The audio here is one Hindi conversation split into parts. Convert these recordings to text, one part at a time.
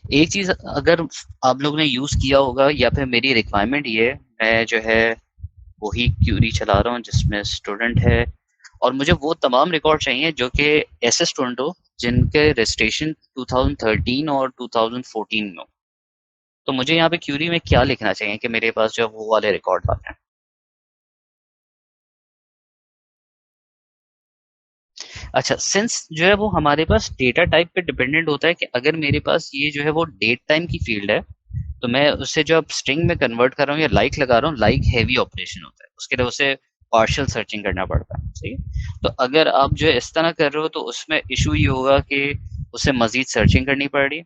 एक चीज अगर आप लोग ने यूज किया होगा या फिर मेरी रिक्वायरमेंट ये है, मैं जो है वही क्यूरी चला रहा हूँ जिसमें स्टूडेंट है और मुझे वो तमाम रिकॉर्ड चाहिए जो कि ऐसे स्टूडेंट हो जिनके रजिस्ट्रेशन 2013 और 2014 में हो। तो मुझे यहाँ पे क्यूरी में क्या लिखना चाहिए कि मेरे पास जो वो वाले रिकॉर्ड आते हैं। अच्छा, सिंस जो है वो हमारे पास डेटा टाइप पे डिपेंडेंट होता है कि अगर मेरे पास ये जो है वो डेट टाइम की फील्ड है तो मैं उसे जो अब स्ट्रिंग में कन्वर्ट कर रहा हूँ या लाइक लगा रहा हूँ, लाइक हैवी ऑपरेशन होता है, उसके लिए उसे पार्शियल सर्चिंग करना पड़ता है। सही है। तो अगर आप जो है इस तरह कर रहे हो तो उसमें इशू ये होगा कि उसे मजीद सर्चिंग करनी पड़ रही है।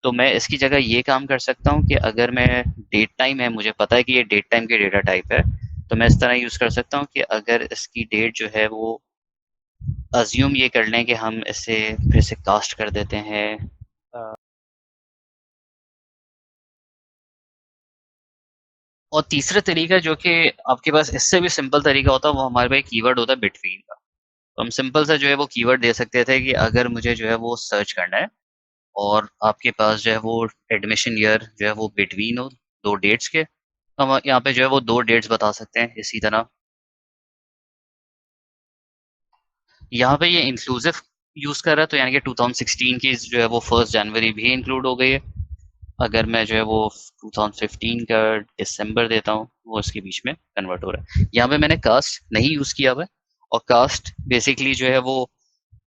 तो मैं इसकी जगह ये काम कर सकता हूँ कि अगर मैं डेट टाइम है, मुझे पता है कि ये डेट टाइम की डेटा टाइप है, तो मैं इस तरह यूज कर सकता हूँ कि अगर इसकी डेट जो है वो अज्यूम ये कर लें कि हम इसे फिर से कास्ट कर देते हैं। और तीसरा तरीका जो कि आपके पास इससे भी सिंपल तरीका होता है वो हमारे पास कीवर्ड होता है बिटवीन का। तो हम सिंपल सा जो है वो कीवर्ड दे सकते थे कि अगर मुझे जो है वो सर्च करना है और आपके पास जो है वो एडमिशन ईयर जो है वो बिटवीन हो दो डेट्स के, तो हम यहाँ पे जो है वो दो डेट्स बता सकते हैं इसी तरह। यहाँ पे ये इंक्लूसिव यूज कर रहा है तो यानी कि 2016 की जो है वो 1 जनवरी भी इंक्लूड हो गई है। अगर मैं जो है वो 2015 का दिसंबर देता हूँ वो इसके बीच में कन्वर्ट हो रहा है। यहाँ पे मैंने कास्ट नहीं यूज किया हुआ है और कास्ट बेसिकली जो है वो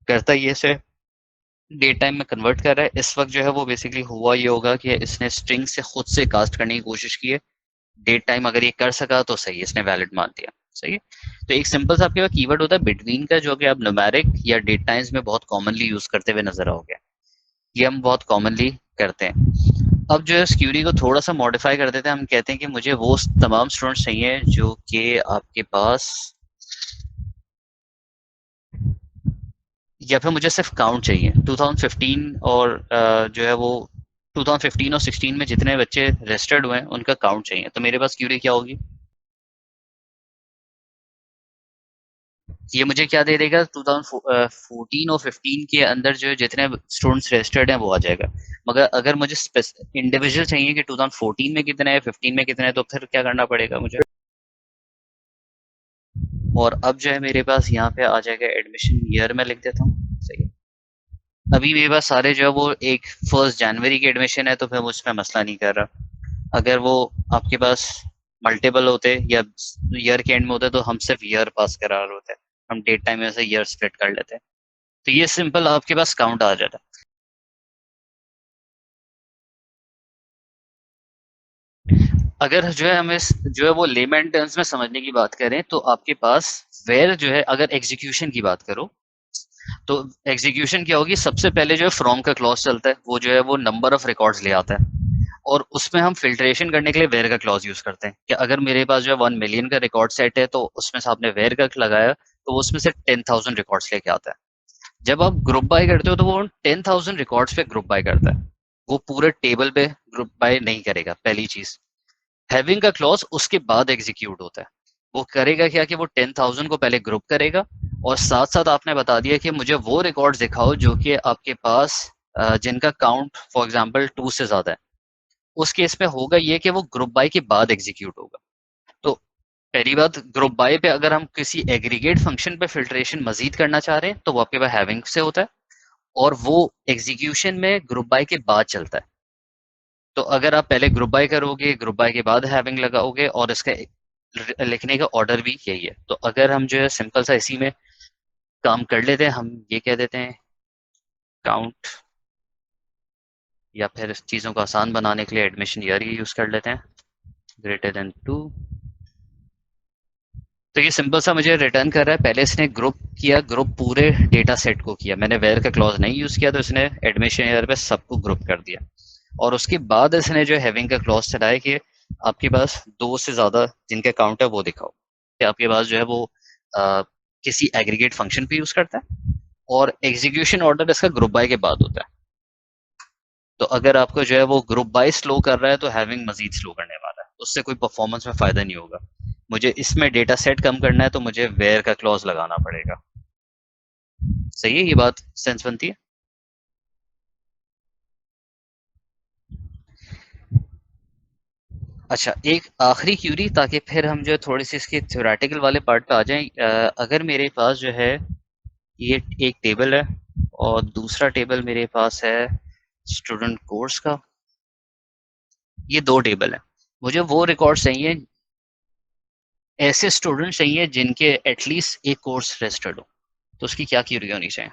करता ही ऐसे डेट टाइम में कन्वर्ट कर रहा है। इस वक्त जो है वो बेसिकली हुआ ये होगा कि इसने स्ट्रिंग से खुद से कास्ट करने की कोशिश की है। डेट टाइम अगर ये कर सका तो सही है, इसने वैलिड मान दिया। सही है। तो एक सिंपल सा आपके पास कीवर्ड होता है बिटवीन का जो कि आप न्यूमेरिक या डेट टाइम्स में बहुत कॉमनली यूज करते हुए नजर आओगे। ये हम बहुत कॉमनली करते हैं। अब जो है स्क्यूरी को थोड़ा सा मॉडिफाई कर देते हैं, हम कहते हैं कि मुझे वो तमाम स्टूडेंट्स चाहिए जो कि आपके पास, या फिर मुझे सिर्फ काउंट चाहिए 2015 और जो है वो 2015 और 16 में जितने बच्चे रजिस्टर्ड हुए हैं उनका काउंट चाहिए। तो मेरे पास क्यूरी क्या होगी, ये मुझे क्या दे देगा 2014 और 15 के अंदर जो जितने स्टूडेंट्स रजिस्टर्ड हैं वो आ जाएगा। मगर अगर मुझे इंडिविजुअल चाहिए कि 2014 में कितने हैं 15 में कितने हैं, तो फिर क्या करना पड़ेगा मुझे। और अब जो है मेरे पास यहाँ पे आ जाएगा एडमिशन ईयर में लिख देता हूँ। सही है। अभी मेरे पास सारे जो है वो एक 1 जनवरी की एडमिशन है तो फिर उसमें मसला नहीं कर रहा। अगर वो आपके पास मल्टीपल होते या ईयर के एंड में होते तो हम सिर्फ ईयर पास करा रहे होते, हम डेट टाइम में से ईयर स्प्लिट कर लेते। तो ये सिंपल आपके पास काउंट आ जाता है। अगर जो है हमें जो है वो लेमैन टर्म्स में समझने की बात करें तो आपके पास वेयर जो है, अगर एग्जीक्यूशन की बात करो तो एग्जीक्यूशन क्या होगी, सबसे पहले जो है फ्रॉम का क्लॉज चलता है, वो जो है वो नंबर ऑफ रिकॉर्ड्स ले आता है और उसमें हम फिल्ट्रेशन करने के लिए वेयर का क्लॉज यूज करते हैं कि अगर मेरे पास जो है 1 मिलियन का रिकॉर्ड सेट है तो उसमें से आपने वेयर का लगाया तो वो उसमें से 10,000 रिकॉर्ड्स लेके आता है। जब आप ग्रुप बाय करते हो तो वो 10,000 रिकॉर्ड्स पे ग्रुप बाय करता है, वो पूरे टेबल पे ग्रुप बाय नहीं करेगा। पहली चीज, हैविंग का क्लॉज उसके बाद एग्जीक्यूट होता है। वो करेगा क्या कि वो 10,000 को पहले ग्रुप करेगा और साथ साथ आपने बता दिया कि मुझे वो रिकॉर्ड दिखाओ जो कि आपके पास जिनका काउंट फॉर एग्जांपल 2 से ज्यादा है। उस केस में होगा ये कि वो ग्रुप बाय के बाद एग्जीक्यूट होगा। तो पहली बात, ग्रुप बाय पे अगर हम किसी एग्रीगेट फंक्शन पे फिल्ट्रेशन मजीद करना चाह रहे हैं तो वो आपके पास हैविंग से होता है और वो एग्जीक्यूशन में ग्रुप बाय के बाद चलता है। तो अगर आप पहले ग्रुप बाय करोगे, ग्रुप बाय के बाद हैविंग लगाओगे और इसका लिखने का ऑर्डर भी यही है। तो अगर हम जो है सिंपल सा इसी में काम कर लेते हैं, हम ये कह देते हैं काउंट, या फिर चीज़ों को आसान बनाने के लिए एडमिशन ईयर ही यूज़ कर लेते हैं, ग्रेटर देन 2। तो ये सिंपल सा मुझे रिटर्न कर रहा है, पहले इसने ग्रुप किया, ग्रुप पूरे डेटा सेट को किया, मैंने वेयर का क्लॉज नहीं यूज़ किया तो इसने एडमिशन ईयर पे सबको ग्रुप कर दिया। और उसके बाद इसने जो हैविंग का क्लॉज चलाया कि आपके पास 2 से ज़्यादा जिनके अकाउंट है वो दिखाओ, कि आपके पास जो है वो किसी एग्रीगेट फंक्शन पे यूज़ करता है और एग्जीक्यूशन ऑर्डर इसका ग्रुप बाय के बाद होता है। तो अगर आपको जो है वो ग्रुप बाय स्लो कर रहा है तो हैविंग मजीद स्लो करने वाला है, उससे कोई परफॉर्मेंस में फ़ायदा नहीं होगा। मुझे इसमें डेटा सेट कम करना है तो मुझे वेयर का क्लॉज लगाना पड़ेगा। सही है, ये बात सेंस बनती है। अच्छा, एक आखिरी क्यूरी, ताकि फिर हम जो है थोड़ी सी इसके थ्योरेटिकल वाले पार्ट पे आ जाएं। अगर मेरे पास जो है ये एक टेबल है और दूसरा टेबल मेरे पास है स्टूडेंट कोर्स का, ये दो टेबल है। मुझे वो रिकॉर्ड चाहिए, ऐसे स्टूडेंट चाहिए जिनके एटलीस्ट एक कोर्स रजिस्टर्ड हो। तो उसकी क्या क्यूरी होनी चाहिए?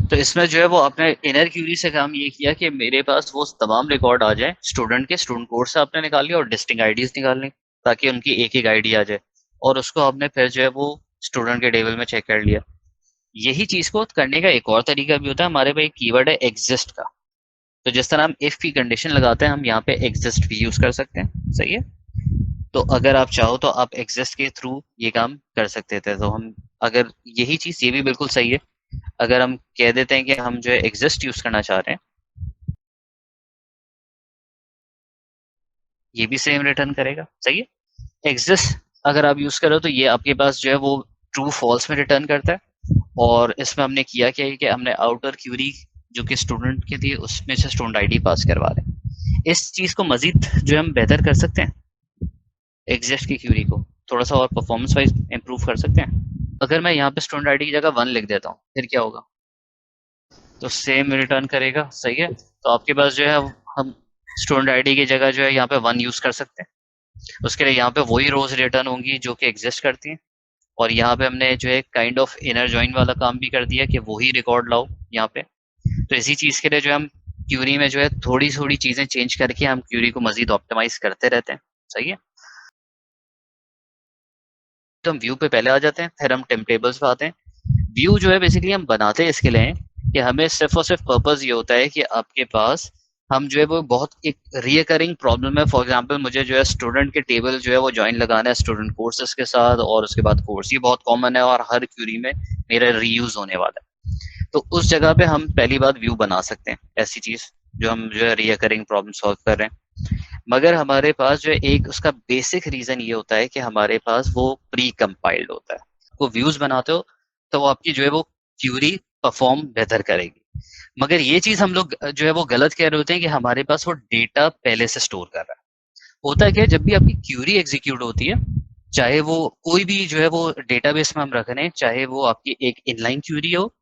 तो इसमें जो है वो अपने इनर क्यूरी से काम ये किया कि मेरे पास वो तमाम रिकॉर्ड आ जाए स्टूडेंट के, स्टूडेंट कोर्स से आपने निकाल लिया और डिस्टिंक्ट आईडीज निकाल ली, ताकि उनकी एक एक आईडी आ जाए, और उसको आपने फिर जो है वो स्टूडेंट के टेबल में चेक कर लिया। यही चीज को करने का एक और तरीका भी होता है, हमारे पास एक कीवर्ड है एग्जिस्ट का। तो जिस तरह हम इफ की कंडीशन लगाते हैं, हम यहाँ पे एग्जिस्ट भी यूज कर सकते हैं। सही है। तो अगर आप चाहो तो आप एग्जिस्ट के थ्रू ये काम कर सकते थे। तो हम, अगर यही चीज, ये भी बिल्कुल सही है, अगर हम कह देते हैं कि हम जो है एग्जिस्ट यूज करना चाह रहे हैं, ये भी सेम रिटर्न करेगा। सही है। एग्जिस्ट अगर आप यूज करो तो ये आपके पास जो है वो ट्रू फॉल्स में रिटर्न करता है। और इसमें हमने किया क्या है कि हमने आउटर क्यूरी जो कि स्टूडेंट के थी उसमें से स्टूडेंट आईडी पास करवा रहे हैं। इस चीज को मजीद जो हम बेहतर कर सकते हैं, एग्जिस्ट की क्यूरी को थोड़ा सा और परफॉर्मेंस वाइज इंप्रूव कर सकते हैं। अगर मैं यहाँ पे स्टूडेंट आईडी की जगह 1 लिख देता हूँ, फिर क्या होगा? तो सेम रिटर्न करेगा। सही है। तो आपके पास जो है, हम स्टूडेंट आईडी की जगह जो है यहाँ पे 1 यूज कर सकते हैं। उसके लिए यहाँ पे वही रोज रिटर्न होंगी जो कि एग्जिस्ट करती हैं। और यहाँ पे हमने जो है काइंड ऑफ इनर जॉइन वाला काम भी कर दिया कि वही रिकॉर्ड लाओ यहाँ पे। तो इसी चीज के लिए जो हम क्यूरी में जो है थोड़ी थोड़ी चीजें चेंज करके हम क्यूरी को मजीद ऑप्टिमाइज करते रहते हैं। सही है। तो हम व्यू पे पहले आ जाते हैं, फिर हम टिम टेबल्स पे आते हैं। व्यू जो है बेसिकली हम बनाते हैं इसके लिए हैं कि हमें सिर्फ और सिर्फ पर्पस ये होता है कि आपके पास, हम जो है वो बहुत एक रिकरिंग प्रॉब्लम है। फॉर एग्जांपल मुझे जो है स्टूडेंट के टेबल जो है वो ज्वाइन लगाना है स्टूडेंट कोर्सेज के साथ, और उसके बाद कोर्स, ये बहुत कॉमन है और हर क्यूरी में मेरा रीयूज होने वाला है। तो उस जगह पे हम पहली बात व्यू बना सकते हैं, ऐसी चीज जो हम जो है रिकरिंग प्रॉब्लम सॉल्व कर रहे हैं। मगर हमारे पास जो है एक उसका बेसिक रीजन ये होता है कि हमारे पास वो प्री कंपाइल्ड होता है। वो व्यूज बनाते हो तो वो आपकी जो है वो क्यूरी परफॉर्म बेहतर करेगी। मगर ये चीज हम लोग जो है वो गलत कह रहे होते हैं कि हमारे पास वो डेटा पहले से स्टोर कर रहा है। होता है क्या, जब भी आपकी क्यूरी एग्जीक्यूट होती है, चाहे वो कोई भी जो है वो डेटाबेस में हम रख रहे हैं, चाहे वो आपकी एक इनलाइन क्यूरी हो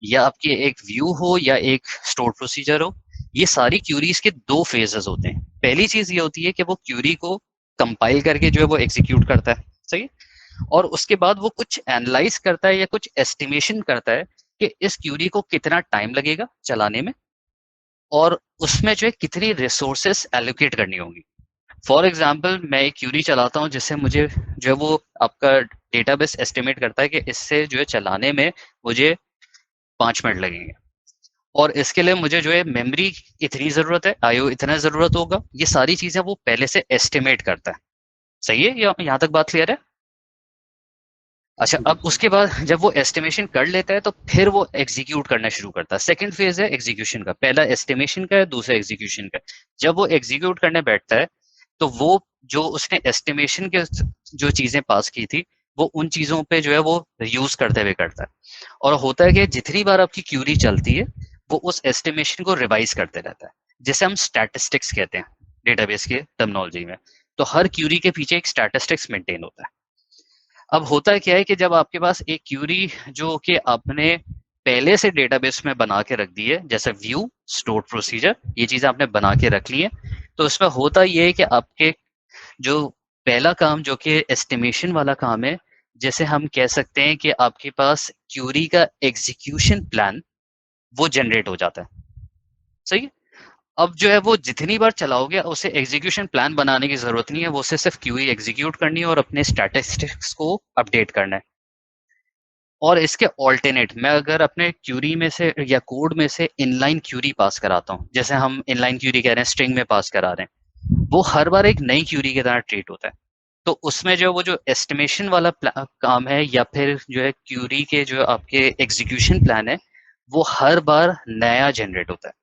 या आपकी एक व्यू हो या एक स्टोर प्रोसीजर हो, ये सारी क्यूरीज के दो फेजेस होते हैं। पहली चीज ये होती है कि वो क्यूरी को कंपाइल करके जो है वो एग्जीक्यूट करता है। सही है। और उसके बाद वो कुछ एनालाइज करता है या कुछ एस्टिमेशन करता है कि इस क्यूरी को कितना टाइम लगेगा चलाने में, और उसमें जो है कितनी रिसोर्सेस एलोकेट करनी होंगी। फॉर एग्जाम्पल मैं एक क्यूरी चलाता हूँ जिससे मुझे जो है वो आपका डेटाबेस एस्टिमेट करता है कि इससे जो है चलाने में मुझे 5 मिनट लगेंगे, और इसके लिए मुझे जो है मेमोरी इतनी जरूरत है, आईओ इतना जरूरत होगा। ये सारी चीजें वो पहले से एस्टिमेट करता है। सही है, यहाँ तक बात क्लियर है? अच्छा, अब उसके बाद जब वो एस्टिमेशन कर लेता है तो फिर वो एग्जीक्यूट करना शुरू करता है। सेकंड फेज है एग्जीक्यूशन का, पहला एस्टिमेशन का है, दूसरा एग्जीक्यूशन का। जब वो एग्जीक्यूट करने बैठता है तो वो जो उसने एस्टिमेशन के जो चीजें पास की थी, वो उन चीजों पे जो है वो यूज करते हुए करता है। और होता है कि जितनी बार आपकी क्यूरी चलती है, वो उस एस्टिमेशन को रिवाइज करते रहता है, जिसे हम स्टैटिस्टिक्स कहते हैं डेटाबेस के टर्मिनोलॉजी में। तो हर क्यूरी के पीछे एक स्टैटिस्टिक्स मेंटेन होता है। अब होता क्या है कि जब आपके पास एक क्यूरी जो कि आपने पहले से डेटाबेस में बना के रख दी है, जैसे व्यू, स्टोर प्रोसीजर, ये चीजें आपने बना के रख ली है, तो उसमें होता ये है कि आपके जो पहला काम जो कि एस्टिमेशन वाला काम है, जैसे हम कह सकते हैं कि आपके पास क्यूरी का एग्जीक्यूशन प्लान वो जनरेट हो जाता है। सही है। अब जो है वो जितनी बार चलाओगे उसे एग्जीक्यूशन प्लान बनाने की जरूरत नहीं है, वो उसे सिर्फ क्यूरी एग्जीक्यूट करनी है और अपने स्टैटिस्टिक्स को अपडेट करना है। और इसके ऑल्टरनेट, मैं अगर अपने क्यूरी में से या कोड में से इनलाइन क्यूरी पास कराता हूँ, जैसे हम इनलाइन क्यूरी कह रहे हैं, स्ट्रिंग में पास करा रहे हैं, वो हर बार एक नई क्यूरी की तरह ट्रीट होता है। तो उसमें जो वो जो एस्टिमेशन वाला काम है, या फिर जो है क्यूरी के जो आपके एग्जीक्यूशन प्लान है, वो हर बार नया जनरेट होता है।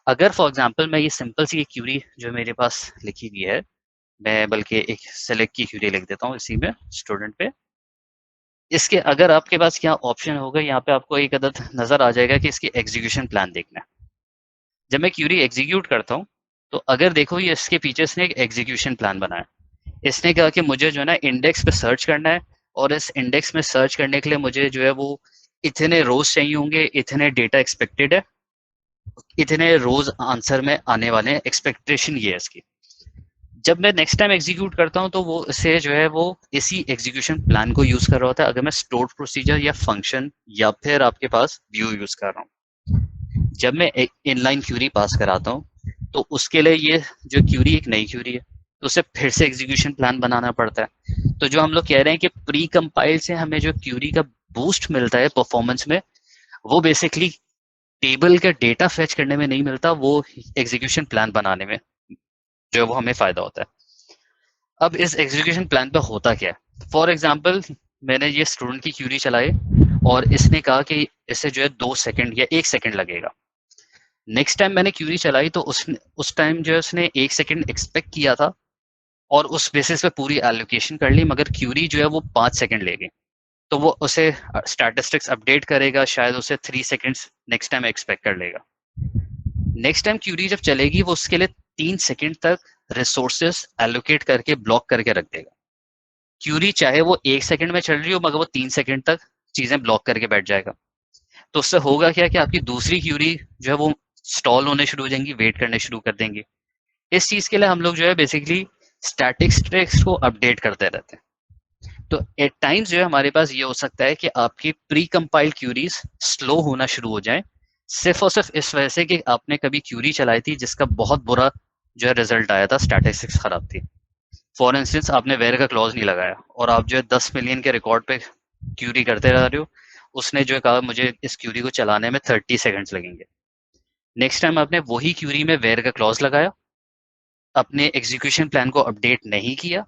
अगर फॉर एग्जांपल मैं ये सिंपल सी एक क्यूरी जो मेरे पास लिखी हुई है, मैं बल्कि एक सेलेक्ट की क्यूरी लिख देता हूँ इसी में, स्टूडेंट पे। इसके अगर आपके पास यहाँ ऑप्शन होगा, यहाँ पे आपको एक अदद नजर आ जाएगा कि इसकी एग्जीक्यूशन प्लान देखना है। जब मैं क्यूरी एग्जीक्यूट करता हूँ तो अगर देखो ये इसके पीछे इसने एक एग्जीक्यूशन प्लान बनाया। इसने कहा कि मुझे जो है ना इंडेक्स पे सर्च करना है, और इस इंडेक्स में सर्च करने के लिए मुझे जो है वो इतने रोज चाहिए होंगे, इतने डेटा एक्सपेक्टेड है, इतने रोज आंसर में आने वाले हैं, एक्सपेक्टेशन ये है इसकी। जब मैं नेक्स्ट टाइम एग्जीक्यूट करता हूँ तो वो इसे जो है वो इसी एग्जीक्यूशन प्लान को यूज कर रहा होता है, अगर मैं स्टोर्ड प्रोसीजर या फंक्शन या फिर आपके पास व्यू यूज कर रहा हूँ। जब मैं एक इनलाइन क्यूरी पास कराता हूँ तो उसके लिए ये जो क्यूरी एक नई क्यूरी है, तो उसे फिर से एग्जीक्यूशन प्लान बनाना पड़ता है। तो जो हम लोग कह रहे हैं कि प्री कंपाइल से हमें जो क्यूरी का बूस्ट मिलता है परफॉर्मेंस में, वो बेसिकली टेबल का डेटा फेच करने में नहीं मिलता, वो एग्जीक्यूशन प्लान बनाने में जो है वो हमें फायदा होता है। अब इस एग्जीक्यूशन प्लान पे होता क्या है, फॉर एग्जाम्पल मैंने ये स्टूडेंट की क्यूरी चलाई और इसने कहा कि इसे जो है 2 सेकंड या 1 सेकंड लगेगा। नेक्स्ट टाइम मैंने क्यूरी चलाई तो उसने उस टाइम जो है उसने 1 सेकंड एक्सपेक्ट किया था, और उस बेसिस पे पूरी एलोकेशन कर ली, मगर क्यूरी जो है वो 5 सेकंड लेगी। तो वो उसे स्टैटिस्टिक्स अपडेट करेगा, शायद उसे 3 सेकंड्स नेक्स्ट टाइम एक्सपेक्ट कर लेगा। नेक्स्ट टाइम क्यूरी जब चलेगी वो उसके लिए 3 सेकंड तक रिसोर्सेस एलोकेट करके ब्लॉक करके रख देगा। क्यूरी चाहे वो 1 सेकंड में चल रही हो, मगर वो 3 सेकंड तक चीजें ब्लॉक करके बैठ जाएगा। तो उससे होगा क्या कि आपकी दूसरी क्यूरी जो है वो स्टॉल होने शुरू हो जाएंगी, वेट करने शुरू कर देंगी। इस चीज के लिए हम लोग जो है बेसिकली स्टैटिस्टिक्स को अपडेट करते रहते हैं। तो एट टाइम्स जो है हमारे पास ये हो सकता है कि आपकी प्री कंपाइल्ड क्यूरीज स्लो होना शुरू हो जाए, सिर्फ और सिर्फ इस वजह से कि आपने कभी क्यूरी चलाई थी जिसका बहुत बुरा जो है रिजल्ट आया था, स्टैटिस्टिक्स खराब थी। फॉर इंस्टेंस आपने वेयर का क्लॉज नहीं लगाया और आप जो है 10 मिलियन के रिकॉर्ड पे क्यूरी करते रह रहे हो, उसने जो है कहा मुझे इस क्यूरी को चलाने में 30 सेकंड्स लगेंगे। नेक्स्ट टाइम आपने वही क्यूरी में वेयर का क्लॉज लगाया, अपने एग्जीक्यूशन प्लान को अपडेट नहीं किया,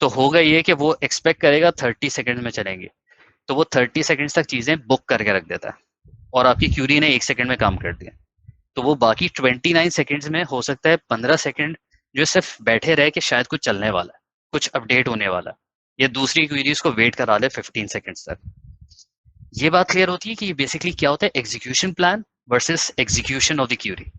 तो होगा ये कि वो एक्सपेक्ट करेगा 30 सेकंड में चलेंगे, तो वो 30 सेकंड्स तक चीजें बुक करके रख देता है और आपकी क्यूरी ने 1 सेकंड में काम कर दिया। तो वो बाकी 29 सेकंड्स में हो सकता है 15 सेकंड जो सिर्फ बैठे रहे कि शायद कुछ चलने वाला है, कुछ अपडेट होने वाला है, या दूसरी क्वेरीज को वेट करा ले 15 सेकंड्स तक। ये बात क्लियर होती है कि बेसिकली क्या होता है execution plan versus execution of the Curie.